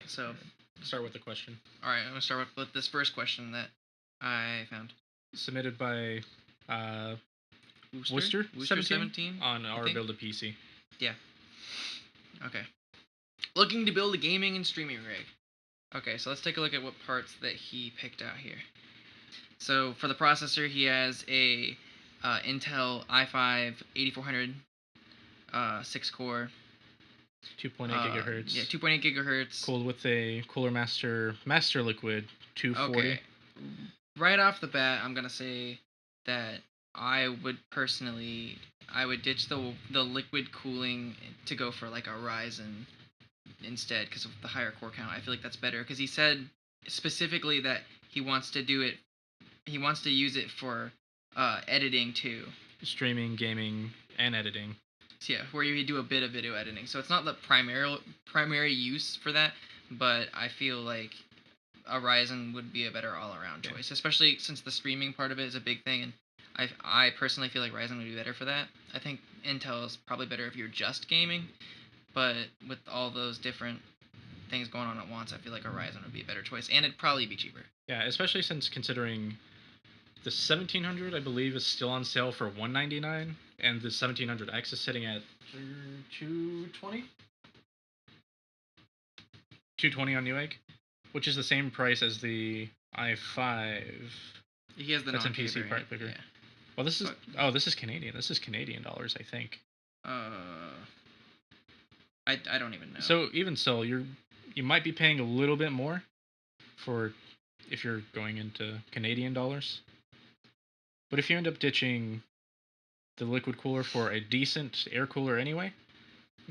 So start with the question. All right, I'm gonna start with this first question that I found. Submitted by Worcester 17 on our Build a PC. Yeah. Okay. Looking to build a gaming and streaming rig. Okay, so let's take a look at what parts that he picked out here. So for the processor, he has a Intel i5 8400 6-core. 2.8 gigahertz. Yeah, 2.8 gigahertz. Cooled with a Cooler Master Liquid 240. Okay. Right off the bat, I'm gonna say that I would ditch the liquid cooling to go for like a Ryzen instead because of the higher core count. I feel like that's better because he said specifically that he wants to use it for editing too. Streaming, gaming, and editing. So yeah, where you do a bit of video editing. So it's not the primary use for that, but I feel like a Ryzen would be a better all-around choice, especially since the streaming part of it is a big thing, and I personally feel like Ryzen would be better for that. I think Intel is probably better if you're just gaming, but with all those different things going on at once, I feel like a Ryzen would be a better choice, and it'd probably be cheaper. Yeah, especially since considering the 1700, I believe, is still on sale for $199, and the 1700X is sitting at $220? $220 on Newegg, which is the same price as the i5. He has the that's in PC right? part bigger. Yeah. Well, this is Canadian. This is Canadian dollars, I think. I don't even know. So even so, you might be paying a little bit more for if you're going into Canadian dollars. But if you end up ditching the liquid cooler for a decent air cooler anyway,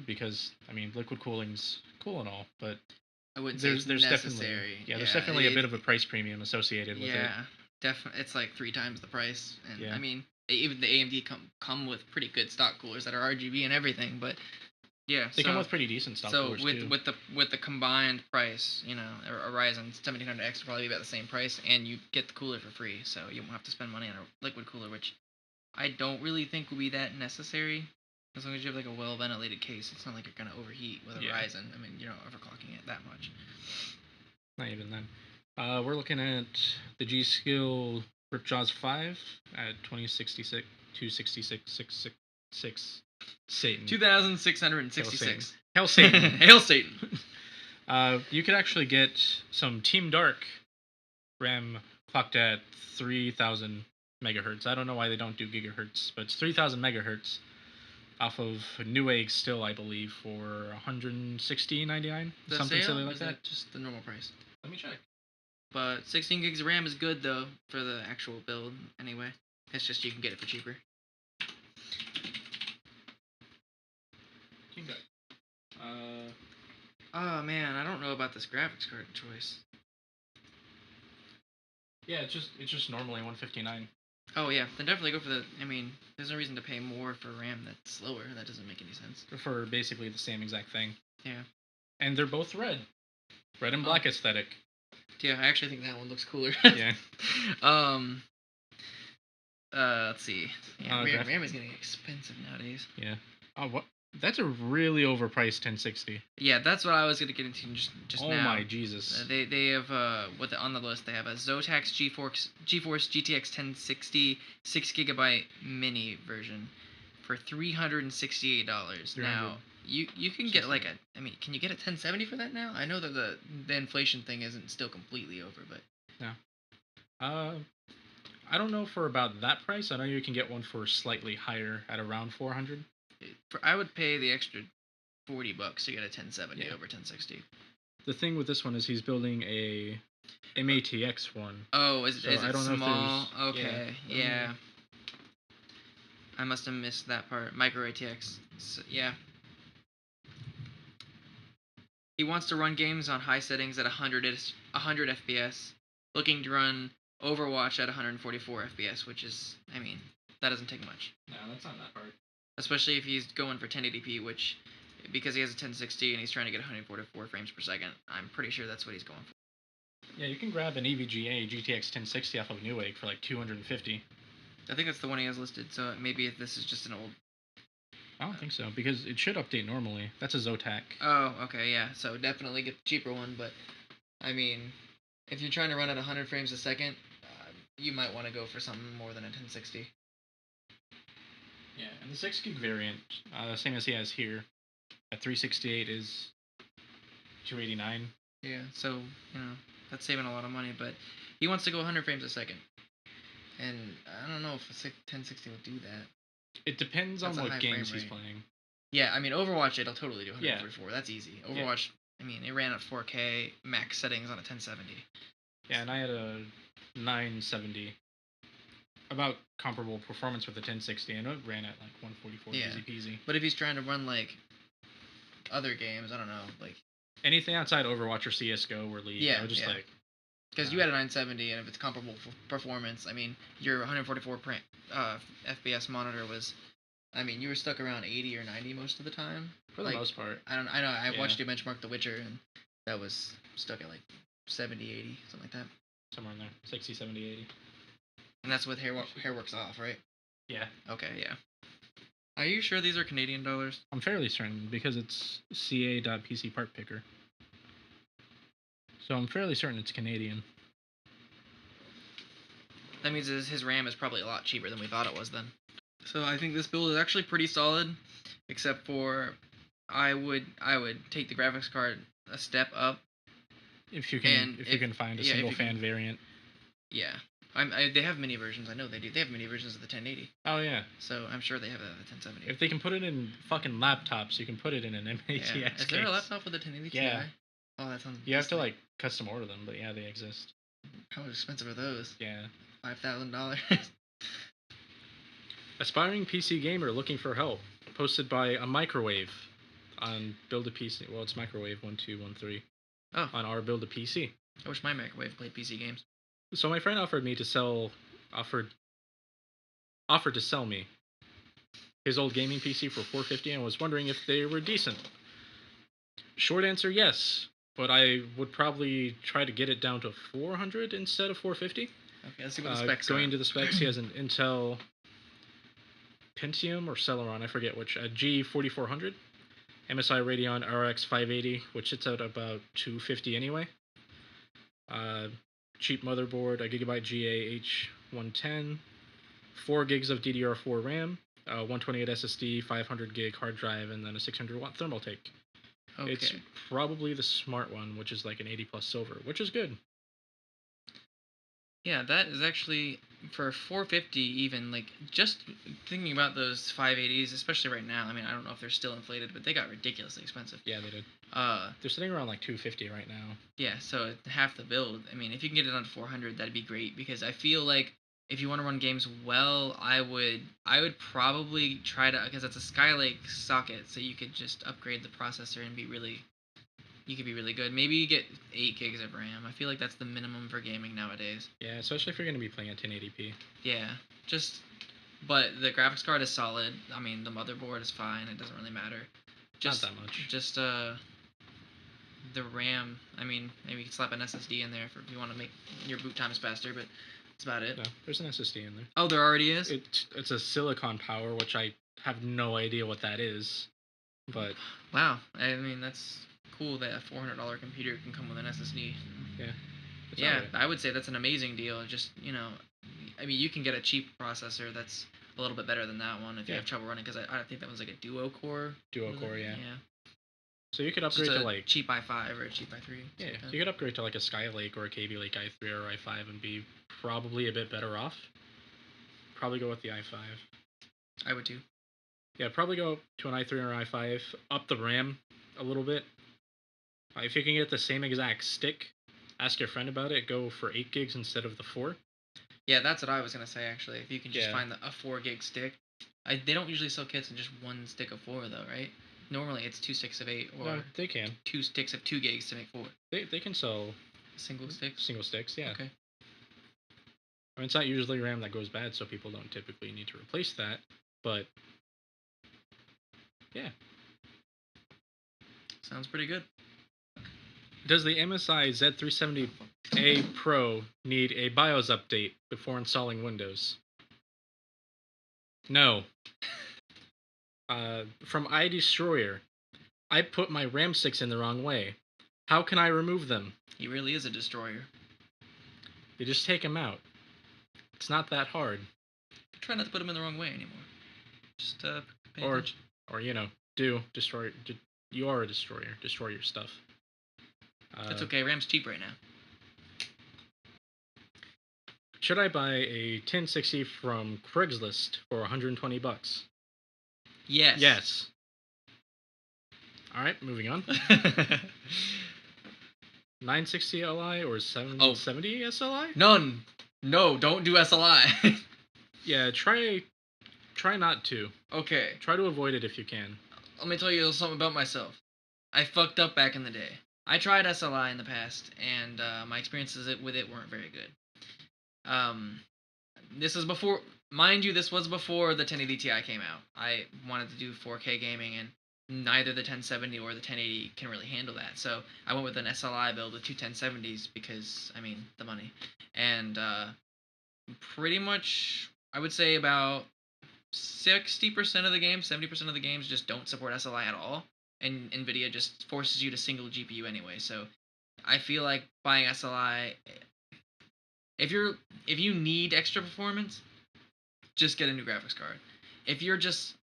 because I mean liquid cooling's cool and all, but I wouldn't say it's necessary. There's definitely a bit of a price premium associated with it. Yeah, definitely. It's like 3 times the price, and I mean even the AMD come with pretty good stock coolers that are RGB and everything, but yeah, they come with pretty decent stock coolers too. So with the combined price, a Ryzen 1700X will probably be about the same price, and you get the cooler for free, so you won't have to spend money on a liquid cooler, which I don't really think will be that necessary. As long as you have like a well ventilated case, it's not like you're gonna overheat with a Ryzen. I mean, you're not overclocking it that much. Not even then. We're looking at the G.Skill Ripjaws 5 at 2066, 266, Satan. 2,666. Hail Satan. Hail Satan. You could actually get some Team Dark RAM clocked at 3,000 megahertz. I don't know why they don't do gigahertz, but it's 3,000 megahertz off of Newegg still, I believe, for $160.99. Something silly like that. Just the normal price. Let me check. But 16 gigs of RAM is good though for the actual build anyway. It's just you can get it for cheaper. Oh man, I don't know about this graphics card choice. Yeah, it's just normally $159. Oh yeah, then definitely go for the. I mean, there's no reason to pay more for RAM that's slower. That doesn't make any sense. For basically the same exact thing. Yeah. And they're both red and black aesthetic. Yeah, I actually think that one looks cooler. Yeah. Let's see. Yeah, RAM is getting expensive nowadays. Yeah. Oh, what? That's a really overpriced 1060. Yeah, that's what I was gonna get into just now. Oh my Jesus! They have on the list they have a Zotac GeForce GTX 1060 6GB mini version for $368. Now you can get like can you get a 1070 for that now? I know that the inflation thing isn't still completely over, but no. I don't know for about that price. I know you can get one for slightly higher at around 400. I would pay the extra $40 to get a 1070 over 1060. The thing with this one is he's building a MATX one. Oh, is it small? Okay, yeah. I must have missed that part. Micro ATX. So, yeah. He wants to run games on high settings at 100 FPS, looking to run Overwatch at 144 FPS, which is, I mean, that doesn't take much. No, that's not that hard. Especially if he's going for 1080p, which, because he has a 1060 and he's trying to get 144 frames per second, I'm pretty sure that's what he's going for. Yeah, you can grab an EVGA GTX 1060 off of Newegg for like $250. I think that's the one he has listed, so maybe if this is just an old I don't think so because it should update normally. That's a Zotac. Oh, okay, yeah. So definitely get the cheaper one, but I mean, if you're trying to run at 100 frames a second, you might want to go for something more than a 1060. Yeah, and the 6 gig variant, same as he has here, at 368 is 289. Yeah, so that's saving a lot of money, but he wants to go 100 frames a second, and I don't know if a 1060 will do that. It depends on That's a what high games frame he's rate. playing. Yeah, I mean Overwatch it'll totally do Yeah. 144. That's easy. Overwatch, I mean it ran at 4K max settings on a 1070. Yeah, and I had a 970. About comparable performance with the 1060, and it ran at like 144, Yeah. easy peasy. But if he's trying to run like other games, I don't know, like Anything outside Overwatch or CS:GO or League, I would just like. because you had a 970, and if it's comparable performance, I mean your 144 FPS monitor was, I mean you were stuck around 80 or 90 most of the time. For the most part. I know. I Yeah. watched you benchmark The Witcher, and that was stuck at like 70, 80, something like that. Somewhere in there, 60, 70, 80. And that's with hair works off, right? Yeah. Okay, yeah. Are you sure these are Canadian dollars? I'm fairly certain because it's ca.pc part picker. So I'm fairly certain it's Canadian. That means his RAM is probably a lot cheaper than we thought it was then. So I think this build is actually pretty solid, except for I would take the graphics card a step up. If you can find a single fan variant. Yeah. They have mini versions. I know they do. They have mini versions of the 1080. Oh yeah. So I'm sure they have the 1070. If they can put it in fucking laptops, you can put it in an MATX Yeah. Is there a case. laptop with a 1080 Ti? Yeah. Oh, that sounds. You have to like custom order them, but yeah, they exist. How expensive are those? Yeah. $5,000. Aspiring PC gamer looking for help. Posted by a microwave on buildapc. Well, it's microwave 1213. Oh. On our buildapc. I wish my microwave played PC games. So my friend offered to sell me his old gaming PC for $450 and was wondering if they were decent. Short answer, yes, but I would probably try to get it down to $400 instead of $450. Okay, let's see what the specs Going are. into the specs, he has an Intel Pentium or Celeron, I forget which, a G4400, MSI Radeon RX 580, which sits at about $250 anyway. Cheap motherboard, a Gigabyte GA H110, 4 gigs of DDR4 RAM, 128 SSD, 500 gig hard drive, and then a 600 watt thermal take. Okay. It's probably the smart one, which is like an 80 plus silver, which is good. Yeah, that is actually for 450 even, like just thinking about those 580s, especially right now. I mean, I don't know if they're still inflated, but they got ridiculously expensive. Yeah, they did. They're sitting around like $250 right now. Yeah, so half the build. I mean, if you can get it on 400, that'd be great because I feel like if you want to run games well, I would probably try to, because it's a Skylake socket, so you could just upgrade the processor and you could be really good. Maybe you get 8 gigs of RAM. I feel like that's the minimum for gaming nowadays. Yeah, especially if you're going to be playing at 1080p. Yeah, but the graphics card is solid. I mean, the motherboard is fine. It doesn't really matter. Not that much. Just the RAM. I mean, maybe you can slap an SSD in there if you want to make your boot times faster, but that's about it. No, there's an SSD in there. Oh, there already is? It's a Silicon Power, which I have no idea what that is. But wow, I mean that's cool that a $400 computer can come with an SSD. Yeah. Yeah, right. I would say that's an amazing deal. Just I mean, you can get a cheap processor that's a little bit better than that one if you have trouble running, because I think that one's like a duo core. Duo core, yeah. Yeah. So you could upgrade to like cheap i5 or a cheap i3. Yeah, you could upgrade to like a Skylake or a Kaby Lake i3 or i5 and be probably a bit better off. Probably go with the i5. I would too. Yeah, probably go to an i3 or i5. Up the RAM a little bit. If you can get the same exact stick, ask your friend about it. Go for 8 gigs instead of the 4. Yeah, that's what I was gonna say actually. If you can just find a 4 gig stick, they don't usually sell kits in just one stick of 4 though, right? Normally it's 2 sticks of 8 or no, they can 2 sticks of 2 gigs to make 4. They can sell single sticks. Single sticks, yeah. Okay. I mean, it's not usually RAM that goes bad, so people don't typically need to replace that. But yeah, sounds pretty good. Does the MSI Z370A Pro need a BIOS update before installing Windows? No. From iDestroyer. I put my RAM sticks in the wrong way. How can I remove them? He really is a destroyer. You just take them out. It's not that hard. Try not to put him in the wrong way anymore. Just pay Or, attention. destroy. You are a destroyer. Destroy your stuff. That's okay. RAM's cheap right now. Should I buy a 1060 from Craigslist for $120? Yes. Yes. All right, moving on. 960 Li or 770 SLI? None. No, don't do SLI. Yeah, try not to. Okay. Try to avoid it if you can. Let me tell you something about myself. I fucked up back in the day. I tried SLI in the past, and my experiences with it weren't very good. This was before, mind you, this was before the 1080 Ti came out. I wanted to do 4K gaming, and neither the 1070 or the 1080 can really handle that. So I went with an SLI build with two 1070s because, I mean, the money. And pretty much, I would say about 60% of the games, 70% of the games just don't support SLI at all. And NVIDIA just forces you to single GPU anyway. So I feel like buying SLI, if you need extra performance, just get a new graphics card. If you're just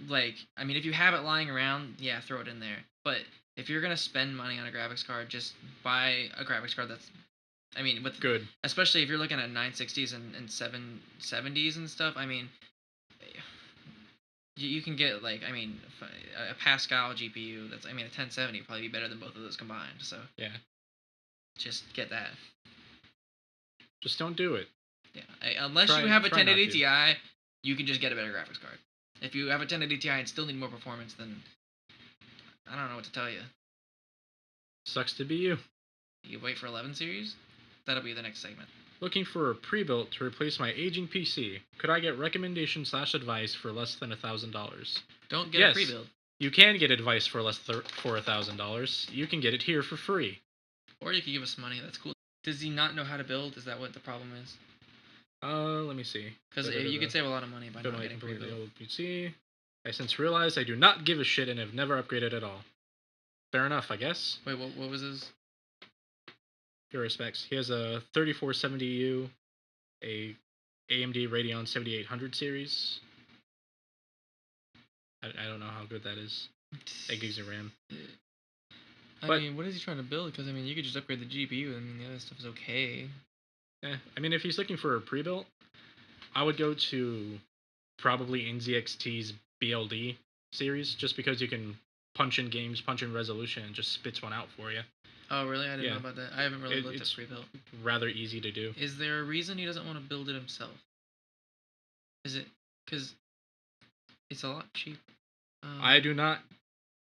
if you have it lying around, yeah, throw it in there. But if you're gonna spend money on a graphics card, just buy a graphics card that's, with good. Especially if you're looking at 960s and 770s and stuff. You can get a Pascal GPU. That's a 1070 would probably be better than both of those combined. So yeah, just get that. Just don't do it. Yeah, unless you have a 1080 Ti, you can just get a better graphics card. If you have a 1080 Ti and still need more performance, then I don't know what to tell you. Sucks to be you. You wait for 11 series? That'll be the next segment. Looking for a pre-built to replace my aging PC. Could I get recommendation/advice for less than $1,000? Don't get a pre-build. You can get advice for for $1,000. You can get it here for free. Or you can give us money. That's cool. Does he not know how to build? Is that what the problem is? Let me see. Because you could save a lot of money by not getting pre-built. Old PC. I since realized I do not give a shit and have never upgraded at all. Fair enough, I guess. Wait, what was his? Your specs. He has a 3470U, a AMD Radeon 7800 series. I don't know how good that is. 8 gigs of RAM. What is he trying to build? Because you could just upgrade the GPU. The other stuff is okay. If he's looking for a pre-built, I would go to probably NZXT's BLD series, just because you can punch in games, punch in resolution, and just spits one out for you. Oh, really? I didn't know about that. I haven't really looked at pre-built. Rather easy to do. Is there a reason he doesn't want to build it himself? Is it because it's a lot cheap? I do not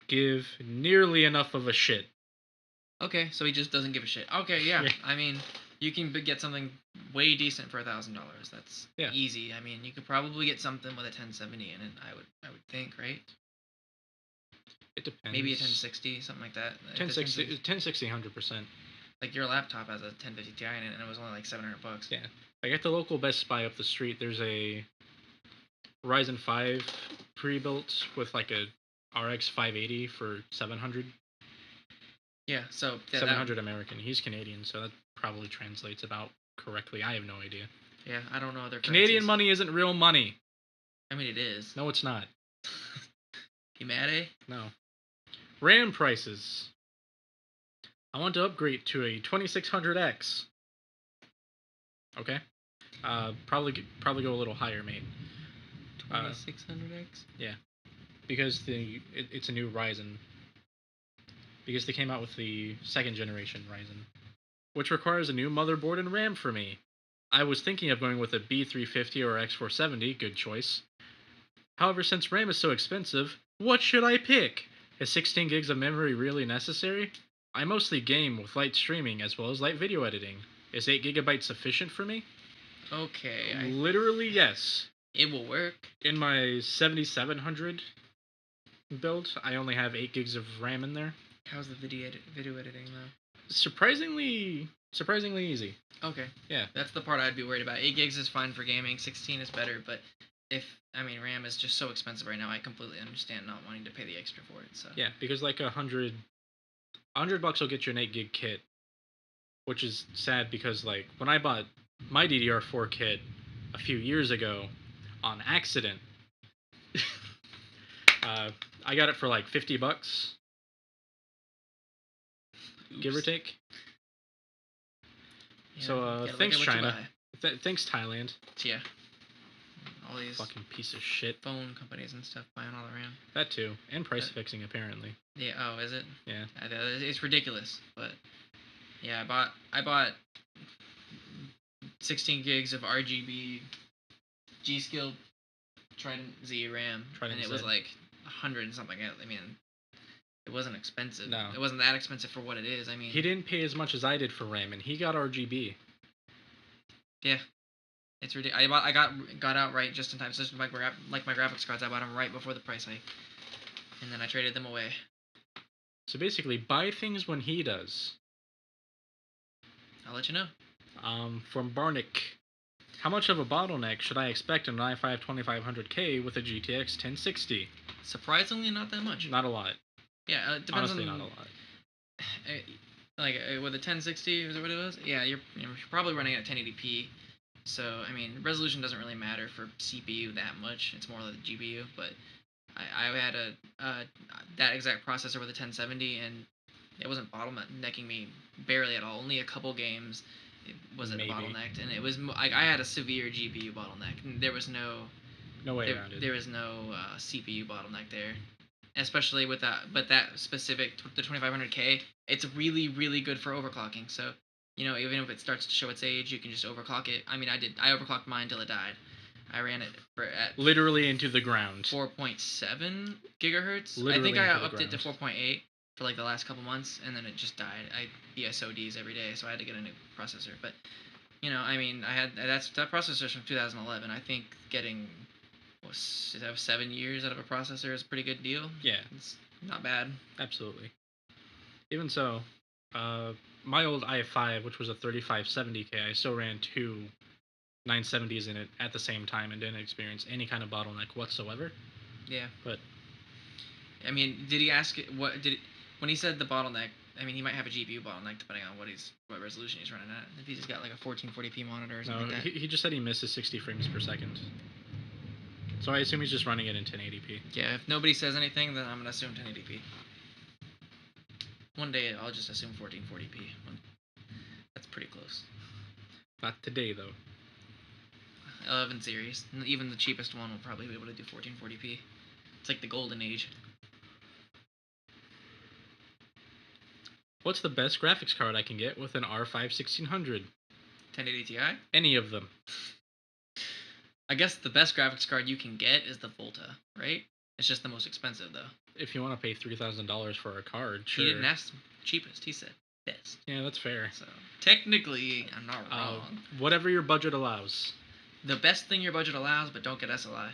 give nearly enough of a shit. Okay, so he just doesn't give a shit. Okay, yeah. You can get something way decent for $1,000. That's easy. You could probably get something with a 1070 in it. I would think, right? It depends. Maybe a 1060, something like that. 1060, 100%. Like your laptop has a 1050 Ti in it, and it was only like $700. Yeah. Like at the local Best Buy up the street, there's a Ryzen 5 pre-built with like a RX 580 for $700. Yeah, so 700 American. He's Canadian, so that probably translates about correctly. I have no idea. Yeah, I don't know other Canadian money isn't real money. It is. No, it's not. You mad, eh? No. RAM prices. I want to upgrade to a 2600X. Okay. Probably go a little higher, mate. 2600X? Yeah. Because it's a new Ryzen. Because they came out with the 2nd generation Ryzen, which requires a new motherboard and RAM for me. I was thinking of going with a B350 or X470, good choice. However, since RAM is so expensive, what should I pick? Is 16 gigs of memory really necessary? I mostly game with light streaming as well as light video editing. Is 8 gigabytes sufficient for me? Okay. Literally, yes. It will work. In my 7700 build, I only have 8 gigs of RAM in there. How's the video editing, though? Surprisingly easy. Okay. Yeah. That's the part I'd be worried about. 8 gigs is fine for gaming. 16 is better, but RAM is just so expensive right now. I completely understand not wanting to pay the extra for it. So Yeah, because like $100 will get you an 8 gig kit, which is sad because like when I bought my DDR4 kit a few years ago on accident, I got it for like $50, give or Oops. take. Yeah, So gotta look thanks at what you China, buy. thanks Thailand. Yeah, all these Fucking piece of shit. phone companies and stuff buying all the RAM. That too, and price But- fixing apparently. Yeah. Oh, is it? Yeah. It's ridiculous. But yeah, I bought 16 gigs of RGB G-Skill Trident Z RAM, Trident and it was Z. like 100 and something. I mean, it wasn't expensive. No. It wasn't that expensive for what it is. I mean, He didn't pay as much as I did for RAM, and he got RGB. yeah, it's ridiculous. I got outright just in time. So just like my graphics cards, I bought them right before the price hike, and then I traded them away. So basically, buy things when he does. I'll let you know. From Barnick. How much of a bottleneck should I expect in an i5 2500K with a GTX 1060? Surprisingly, not that much. Not a lot. Yeah, it depends Honestly, on. not a lot. Like with a 1060, is it what it was? Yeah, you're probably running at 1080p. So I mean, resolution doesn't really matter for CPU that much. It's more like the GPU. But I had that exact processor with a 1070, and it wasn't bottlenecking me barely at all. Only a couple games was it Maybe. bottlenecked, and it was like I had a severe GPU bottleneck. And there was no way around it. There was no CPU bottleneck there, especially with that. But that specific the 2500K, it's really really good for overclocking. So even if it starts to show its age, you can just overclock it. I mean, I overclocked mine till it died. I ran it at literally into the ground. 4.7 gigahertz. Literally I think I into the upped it to ground. 4.8 for like the last couple months, and then it just died. I BSODs every day, so I had to get a new processor. But I mean, I had that processor's from 2011. I think getting 7 years out of a processor is a pretty good deal. Yeah, It's not bad. absolutely. Even so, my old i5, which was a 3570K, I still ran two 970s in it at the same time and didn't experience any kind of bottleneck whatsoever. Yeah. But I mean, did he ask when he said the bottleneck? I mean, he might have a GPU bottleneck depending on what resolution he's running at. If he's just got like a 1440p monitor or something no, like that. he just said he misses 60 frames per second. So I assume he's just running it in 1080p. Yeah, if nobody says anything, then I'm gonna assume 1080p. One day I'll just assume 1440p. That's pretty close. Not today though. 11 series, even the cheapest one will probably be able to do 1440p. It's like the golden age. What's the best graphics card I can get with an R5 1600? 1080 Ti? Any of them. I guess the best graphics card you can get is the Volta, right? It's just the most expensive though. If you want to pay $3,000 for a card, sure. He didn't ask cheapest. He said best. Yeah, that's fair. So technically, I'm not wrong. Whatever your budget allows. The best thing your budget allows, but don't get SLI.